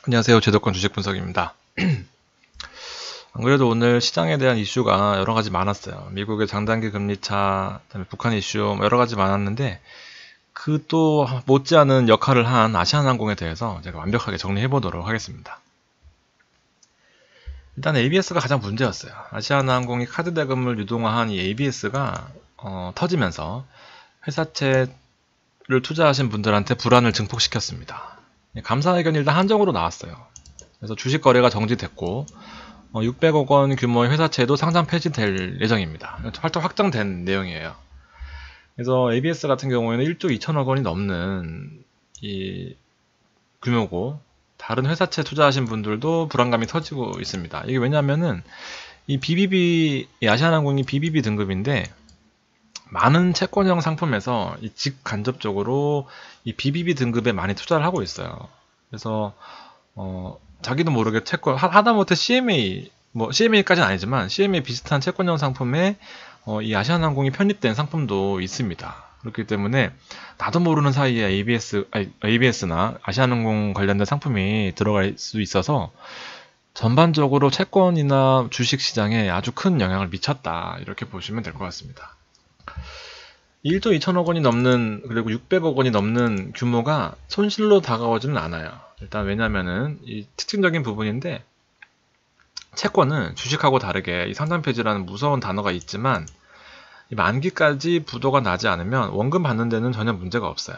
안녕하세요. 제도권 주식 분석입니다. 안 그래도 오늘 시장에 대한 이슈가 여러 가지 많았어요. 미국의 장단기 금리차, 그다음에 북한 이슈 여러 가지 많았는데 그 또 못지않은 역할을 한 아시아나항공에 대해서 제가 완벽하게 정리해 보도록 하겠습니다. 일단 ABS가 가장 문제였어요. 아시아나항공이 카드 대금을 유동화한 이 ABS가 터지면서 회사채를 투자하신 분들한테 불안을 증폭시켰습니다. 감사의견이 일단 한정으로 나왔어요. 그래서 주식 거래가 정지됐고 600억 원 규모의 회사채도 상장 폐지될 예정입니다. 활동 확정된 내용이에요. 그래서 ABS 같은 경우에는 1조 2천억 원이 넘는 이 규모고 다른 회사채 투자하신 분들도 불안감이 터지고 있습니다. 이게 왜냐면은 이 BBB, 이 아시아나항공이 BBB 등급인데 많은 채권형 상품에서 이 직간접적으로 이 BBB 등급에 많이 투자를 하고 있어요. 그래서 자기도 모르게 채권 하다못해 CMA 뭐 CMA까지는 아니지만 CMA 비슷한 채권형 상품에 이 아시아나항공이 편입된 상품도 있습니다. 그렇기 때문에 나도 모르는 사이에 ABS나 아시아나항공 관련된 상품이 들어갈 수 있어서 전반적으로 채권이나 주식 시장에 아주 큰 영향을 미쳤다 이렇게 보시면 될 것 같습니다. 1조 2천억 원이 넘는 그리고 600억 원이 넘는 규모가 손실로 다가오지는 않아요. 일단 왜냐면은 이 특징적인 부분인데 채권은 주식하고 다르게 이 상장 폐지라는 무서운 단어가 있지만 이 만기까지 부도가 나지 않으면 원금 받는 데는 전혀 문제가 없어요.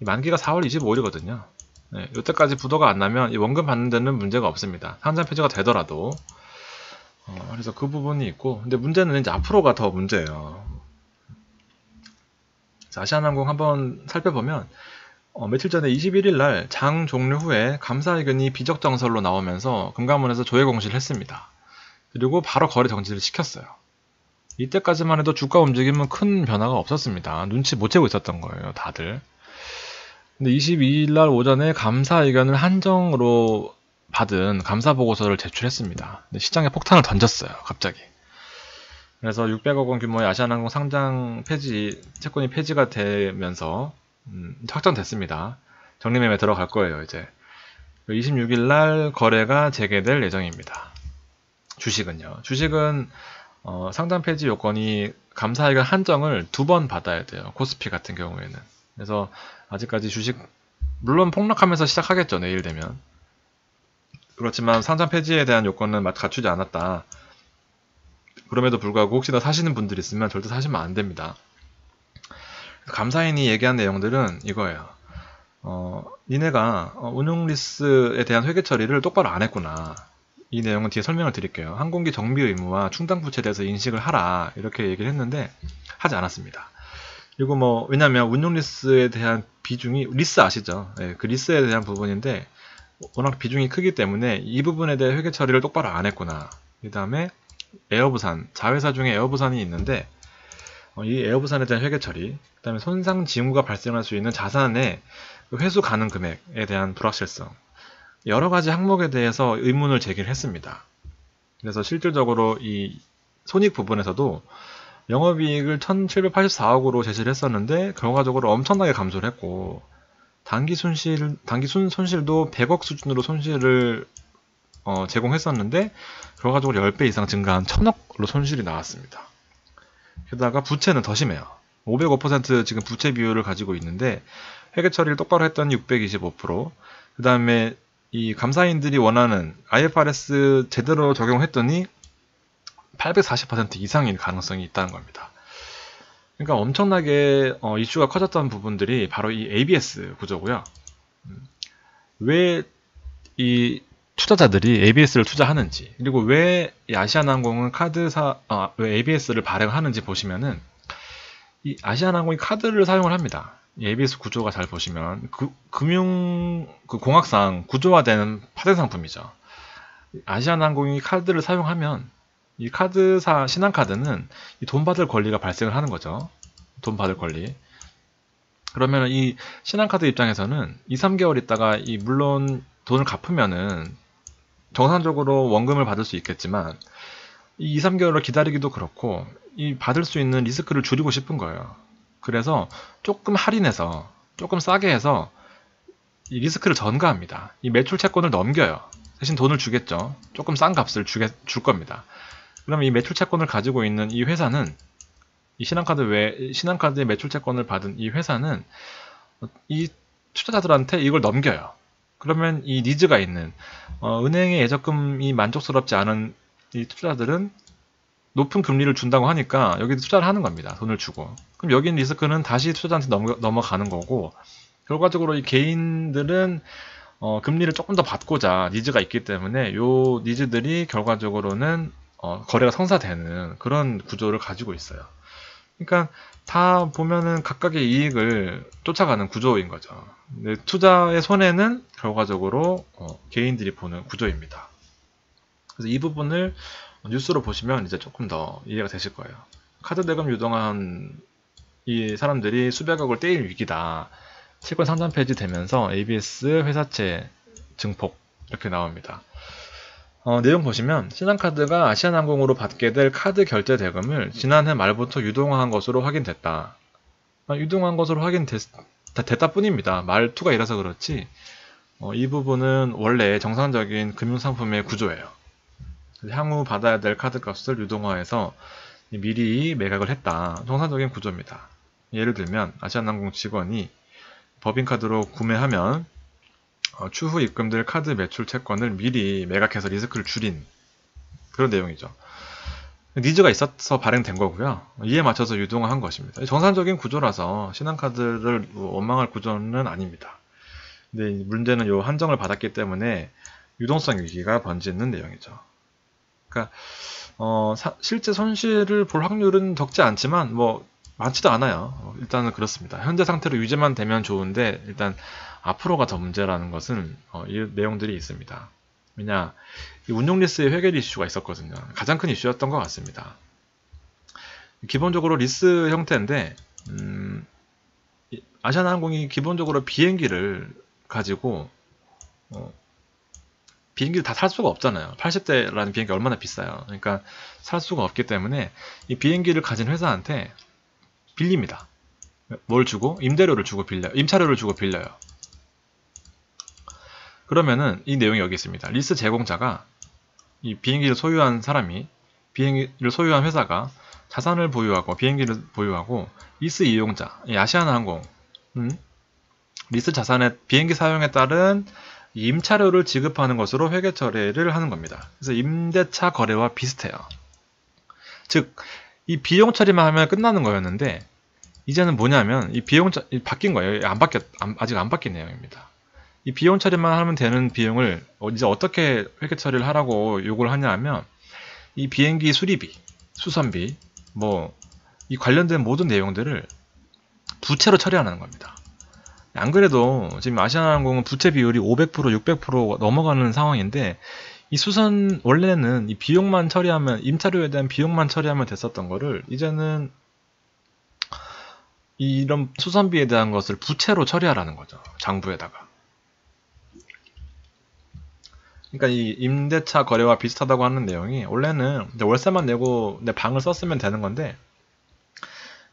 이 만기가 4월 25일이거든요. 네, 이때까지 부도가 안 나면 이 원금 받는 데는 문제가 없습니다. 상장 폐지가 되더라도 그래서 그 부분이 있고 근데 문제는 이제 앞으로가 더 문제예요. 아시아나항공 한번 살펴보면 며칠 전에 21일 날 장 종료 후에 감사의견이 비적정설로 나오면서 금감원에서 조회 공시를 했습니다. 그리고 바로 거래 정지를 시켰어요. 이때까지만 해도 주가 움직임은 큰 변화가 없었습니다. 눈치 못 채고 있었던 거예요, 다들. 근데 22일 날 오전에 감사의견을 한정으로 받은 감사보고서를 제출했습니다. 근데 시장에 폭탄을 던졌어요, 갑자기. 그래서 600억 원 규모의 아시아나항공 상장 폐지, 채권이 폐지가 되면서 확정됐습니다. 정리매매 들어갈 거예요, 이제. 26일 날 거래가 재개될 예정입니다. 주식은요. 주식은 상장 폐지 요건이 감사의견 한정을 2번 받아야 돼요. 코스피 같은 경우에는. 그래서 아직까지 주식 물론 폭락하면서 시작하겠죠, 내일 되면. 그렇지만 상장 폐지에 대한 요건은 갖추지 않았다. 그럼에도 불구하고 혹시나 사시는 분들이 있으면 절대 사시면 안 됩니다. 감사인이 얘기한 내용들은 이거예요. 니네가 운용리스에 대한 회계 처리를 똑바로 안 했구나. 이 내용은 뒤에 설명을 드릴게요. 항공기 정비 의무와 충당부채에 대해서 인식을 하라. 이렇게 얘기를 했는데 하지 않았습니다. 그리고 뭐 왜냐면 운용리스에 대한 비중이 리스 아시죠? 네, 그 리스에 대한 부분인데 워낙 비중이 크기 때문에 이 부분에 대해 회계 처리를 똑바로 안 했구나. 그 다음에 에어부산, 자회사 중에 에어부산이 있는데 이 에어부산에 대한 회계 처리, 그 다음에 손상 징후가 발생할 수 있는 자산의 회수 가능 금액에 대한 불확실성 여러 가지 항목에 대해서 의문을 제기를 했습니다. 그래서 실질적으로 이 손익 부분에서도 영업이익을 1784억으로 제시를 했었는데 결과적으로 엄청나게 감소를 했고 단기 손실도 100억 수준으로 손실을 제공했었는데 결과적으로 10배 이상 증가한 1000억으로 손실이 나왔습니다. 게다가 부채는 더 심해요. 505% 지금 부채 비율을 가지고 있는데 회계 처리를 똑바로 했더니 625%, 그 다음에 이 감사인들이 원하는 IFRS 제대로 적용했더니 840% 이상일 가능성이 있다는 겁니다. 그러니까 엄청나게 이슈가 커졌던 부분들이 바로 이 ABS 구조고요. 왜 이 투자자들이 ABS를 투자하는지, 그리고 왜 이 아시아나항공은 왜 ABS를 발행하는지 보시면은 이 아시아나항공이 카드를 사용을 합니다. 이 ABS 구조가 잘 보시면 공학상 구조화되는 파생 상품이죠. 아시아나항공이 카드를 사용하면 이 카드사 신한카드는 이 돈 받을 권리가 발생을 하는 거죠. 돈 받을 권리. 그러면 이 신한카드 입장에서는 2, 3개월 있다가 물론 돈을 갚으면은 정상적으로 원금을 받을 수 있겠지만 이 2, 3개월을 기다리기도 그렇고 이 받을 수 있는 리스크를 줄이고 싶은 거예요. 그래서 조금 할인해서 조금 싸게 해서 이 리스크를 전가합니다. 이 매출 채권을 넘겨요. 대신 돈을 주겠죠. 조금 싼 값을 줄 겁니다. 그러면 이 매출 채권을 가지고 있는 이 회사는, 이 신한카드의 매출 채권을 받은 이 회사는 이 투자자들한테 이걸 넘겨요. 그러면 이 니즈가 있는 은행의 예적금이 만족스럽지 않은 이 투자자들은 높은 금리를 준다고 하니까 여기도 투자를 하는 겁니다. 돈을 주고. 그럼 여기 있는 리스크는 다시 투자자한테 넘어가는 거고, 결과적으로 이 개인들은 금리를 조금 더 받고자 니즈가 있기 때문에 요 니즈들이 결과적으로는 거래가 성사되는 그런 구조를 가지고 있어요. 그러니까 다 보면은 각각의 이익을 쫓아가는 구조인 거죠. 근데 투자의 손해는 결과적으로 개인들이 보는 구조입니다. 그래서 이 부분을 뉴스로 보시면 이제 조금 더 이해가 되실 거예요. 카드 대금 유동한 이 사람들이 수백억을 떼일 위기다. 채권 상장 폐지되면서 ABS 회사채 증폭 이렇게 나옵니다. 내용 보시면 신한카드가 아시아나항공으로 받게 될 카드 결제 대금을 지난해 말부터 유동화한 것으로 확인됐다. 유동한 것으로 확인됐다 뿐입니다. 말투가 이라서 그렇지 이 부분은 원래 정상적인 금융상품의 구조예요. 향후 받아야 될 카드값을 유동화해서 미리 매각을 했다. 정상적인 구조입니다. 예를 들면 아시아나항공 직원이 법인카드로 구매하면 추후 입금될 카드 매출 채권을 미리 매각해서 리스크를 줄인 그런 내용이죠. 니즈가 있어서 발행된 거고요. 이에 맞춰서 유동화한 것입니다. 정상적인 구조라서 신한카드를 원망할 구조는 아닙니다. 근데 문제는 요 한정을 받았기 때문에 유동성 위기가 번지는 내용이죠. 그러니까 실제 손실을 볼 확률은 적지 않지만 많지도 않아요. 일단은 그렇습니다. 현재 상태로 유지만 되면 좋은데 일단 앞으로가 더 문제라는 것은 이 내용들이 있습니다. 왜냐, 운용 리스의 회계 이슈가 있었거든요. 가장 큰 이슈였던 것 같습니다. 기본적으로 리스 형태인데 아시아나항공이 기본적으로 비행기를 가지고 비행기를 다 살 수가 없잖아요. 80대라는 비행기 얼마나 비싸요. 그러니까 살 수가 없기 때문에 이 비행기를 가진 회사한테 빌립니다. 뭘 주고? 임대료를 주고 빌려요. 임차료를 주고 빌려요. 그러면은 이 내용이 여기 있습니다. 리스 제공자가 이 비행기를 소유한 사람이 비행기를 소유한 회사가 자산을 보유하고 비행기를 보유하고 리스 이용자, 이 아시아나항공 리스 자산의 비행기 사용에 따른 임차료를 지급하는 것으로 회계 처리를 하는 겁니다. 그래서 임대차 거래와 비슷해요. 즉, 이 비용 처리만 하면 끝나는 거였는데 이제는 뭐냐면 이 비용 바뀐 거예요. 아직 안 바뀐 내용입니다. 이 비용 처리만 하면 되는 비용을 이제 어떻게 회계 처리를 하라고 요구를 하냐 하면 이 비행기 수리비, 수선비, 이 관련된 모든 내용들을 부채로 처리하는 겁니다. 안 그래도 지금 아시아나항공은 부채 비율이 500%, 600% 넘어가는 상황인데 이 원래는 이 비용만 처리하면, 임차료에 대한 비용만 처리하면 됐었던 거를 이제는 이런 수선비에 대한 것을 부채로 처리하라는 거죠. 장부에다가. 그러니까 이 임대차 거래와 비슷하다고 하는 내용이 원래는 월세만 내고 내 방을 썼으면 되는 건데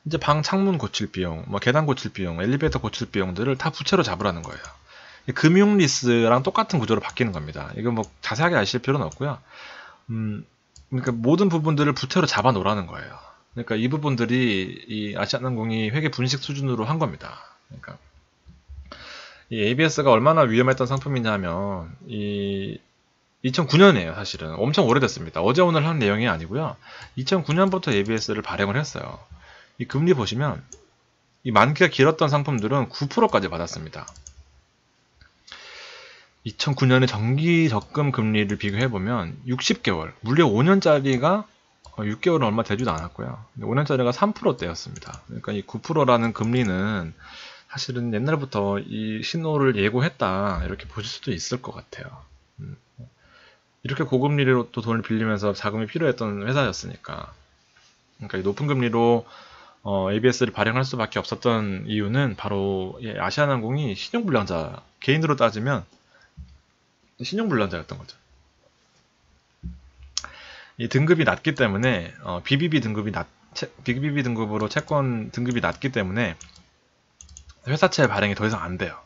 이제 방 창문 고칠 비용, 계단 고칠 비용, 엘리베이터 고칠 비용들을 다 부채로 잡으라는 거예요. 금융 리스랑 똑같은 구조로 바뀌는 겁니다. 이거 자세하게 아실 필요는 없고요. 그러니까 모든 부분들을 부채로 잡아 놓으라는 거예요. 그러니까 이 부분들이 이 아시아나항공이 회계 분식 수준으로 한 겁니다. 그러니까 이 ABS가 얼마나 위험했던 상품이냐면 이 2009년이에요. 사실은 엄청 오래됐습니다. 어제 오늘 한 내용이 아니고요. 2009년부터 ABS를 발행을 했어요. 이 금리 보시면 이 만기가 길었던 상품들은 9%까지 받았습니다. 2009년에 정기 적금 금리를 비교해보면 60개월, 무려 5년짜리가 6개월은 얼마 되지도 않았고요. 5년짜리가 3%대였습니다. 그러니까 이 9%라는 금리는 사실은 옛날부터 이 신호를 예고했다 이렇게 보실 수도 있을 것 같아요. 이렇게 고금리로 또 돈을 빌리면서 자금이 필요했던 회사였으니까. 그러니까 이 높은 금리로 ABS를 발행할 수밖에 없었던 이유는 바로 아시아나항공이 신용불량자, 개인으로 따지면 신용불량자였던 거죠. 이 등급이 낮기 때문에 BBB 등급으로 채권 등급이 낮기 때문에 회사채 발행이 더 이상 안 돼요.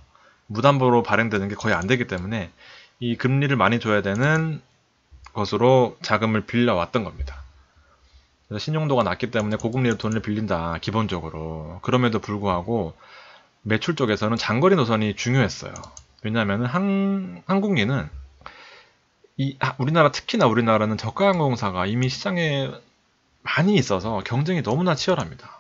무담보로 발행되는 게 거의 안 되기 때문에 이 금리를 많이 줘야 되는 것으로 자금을 빌려왔던 겁니다. 그래서 신용도가 낮기 때문에 고금리로 돈을 빌린다, 기본적으로. 그럼에도 불구하고 매출 쪽에서는 장거리 노선이 중요했어요. 왜냐하면 항공기는 우리나라, 특히나 우리나라는 저가 항공사가 이미 시장에 많이 있어서 경쟁이 너무나 치열합니다.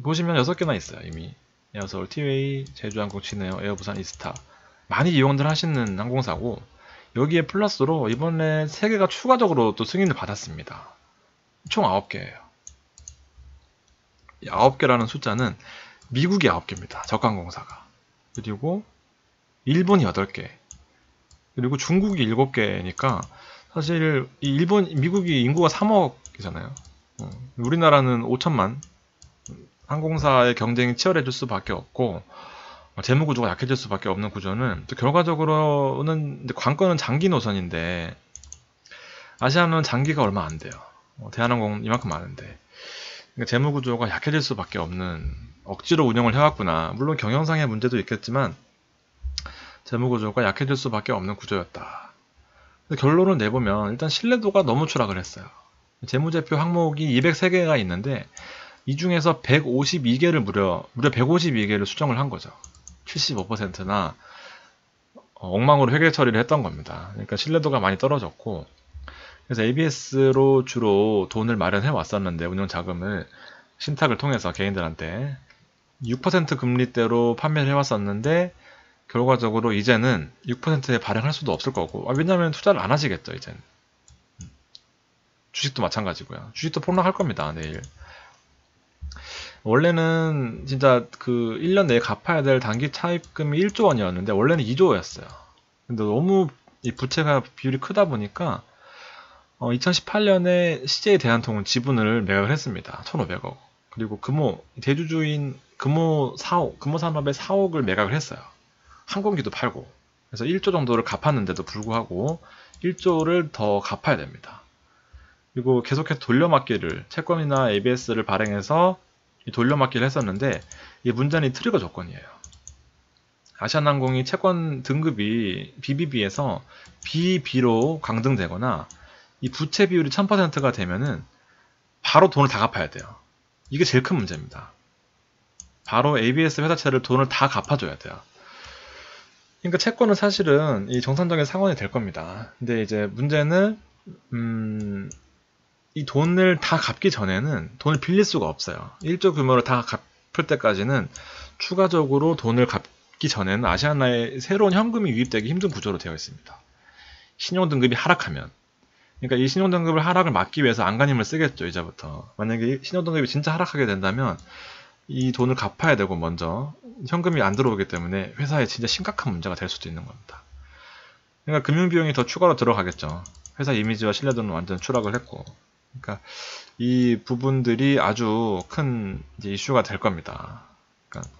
보시면 6개나 있어요. 이미 에어서울, 티웨이, 제주항공, 진에어, 에어부산, 이스타 많이 이용들 하시는 항공사고, 여기에 플러스로 이번에 3개가 추가적으로 또 승인을 받았습니다. 총 9개예요. 이 9개라는 숫자는 미국이 9개입니다. 저가항공사가. 그리고 일본이 8개. 그리고 중국이 7개니까 사실 미국이 인구가 3억이잖아요. 우리나라는 5천만. 항공사의 경쟁이 치열해질 수밖에 없고 재무 구조가 약해질 수밖에 없는 구조는, 또 결과적으로는 관건은 장기 노선인데 아시아는 장기가 얼마 안 돼요. 대한항공 이만큼 많은데, 그러니까 재무 구조가 약해질 수밖에 없는, 억지로 운영을 해왔구나. 물론 경영상의 문제도 있겠지만 재무 구조가 약해질 수밖에 없는 구조였다. 결론을 내보면 일단 신뢰도가 너무 추락을 했어요. 재무제표 항목이 203개가 있는데 이 중에서 152개를 무려 152개를 수정을 한 거죠. 75%나 엉망으로 회계 처리를 했던 겁니다. 그러니까 신뢰도가 많이 떨어졌고, 그래서 ABS로 주로 돈을 마련해 왔었는데, 운영 자금을 신탁을 통해서 개인들한테 6% 금리대로 판매를 해왔었는데, 결과적으로 이제는 6%에 발행할 수도 없을 거고, 왜냐하면 투자를 안 하시겠죠. 이제는 주식도 마찬가지고요. 주식도 폭락할 겁니다. 내일. 원래는 진짜 그 1년 내에 갚아야 될 단기 차입금이 1조 원이었는데 원래는 2조였어요. 근데 너무 이 부채가 비율이 크다 보니까 2018년에 CJ 대한통운 지분을 매각을 했습니다. 1,500억. 그리고 대주주인 금호 산업의 4억을 매각을 했어요. 항공기도 팔고. 그래서 1조 정도를 갚았는데도 불구하고 1조를 더 갚아야 됩니다. 그리고 계속해서 돌려막기를, 채권이나 ABS를 발행해서 돌려막기를 했었는데, 이 문제는 트리거 조건이에요. 아시아나항공이 채권 등급이 BBB에서 BB로 강등되거나 이 부채 비율이 1000%가 되면은 바로 돈을 다 갚아야 돼요. 이게 제일 큰 문제입니다. 바로 ABS 회사채를 돈을 다 갚아줘야 돼요. 그러니까 채권은 사실은 이 정상적인 상환이 될 겁니다. 근데 이제 문제는 이 돈을 다 갚기 전에는 돈을 빌릴 수가 없어요. 1조 규모를 다 갚을 때까지는 추가적으로 돈을 갚기 전에는 아시아나에 새로운 현금이 유입되기 힘든 구조로 되어 있습니다. 신용등급이 하락하면. 그러니까 이 신용등급을 하락을 막기 위해서 안간힘을 쓰겠죠. 이제부터. 만약에 신용등급이 진짜 하락하게 된다면 이 돈을 갚아야 되고, 먼저 현금이 안 들어오기 때문에 회사에 진짜 심각한 문제가 될 수도 있는 겁니다. 그러니까 금융비용이 더 추가로 들어가겠죠. 회사 이미지와 신뢰도는 완전 추락을 했고. 그러니까 이 부분들이 아주 큰 이제 이슈가 될 겁니다. 그러니까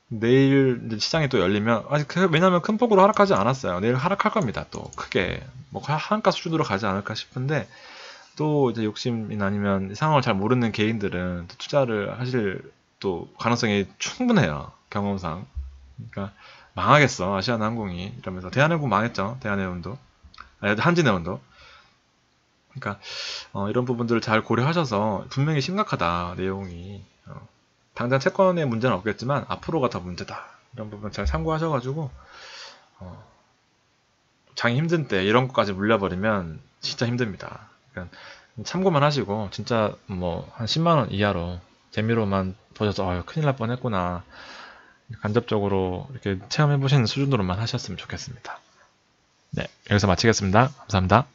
내일 이제 시장이 또 열리면, 왜냐하면 큰 폭으로 하락하지 않았어요. 내일 하락할 겁니다. 또 크게 뭐 한가 수준으로 가지 않을까 싶은데, 또 이제 욕심이나 아니면 상황을 잘 모르는 개인들은 또 투자를 하실 또 가능성이 충분해요. 경험상. 그러니까 망하겠어 아시아나항공이 이러면서. 대한항공 망했죠. 대한해운도, 한진해운도. 그러니까 이런 부분들을 잘 고려하셔서, 분명히 심각하다 내용이. 당장 채권의 문제는 없겠지만 앞으로가 더 문제다. 이런 부분 잘 참고하셔가지고 장이 힘든 때 이런 것까지 물려버리면 진짜 힘듭니다. 그러니까 참고만 하시고, 진짜 뭐 한 10만원 이하로 재미로만 보셔서 큰일 날 뻔했구나, 간접적으로 이렇게 체험해보시는 수준으로만 하셨으면 좋겠습니다. 네, 여기서 마치겠습니다. 감사합니다.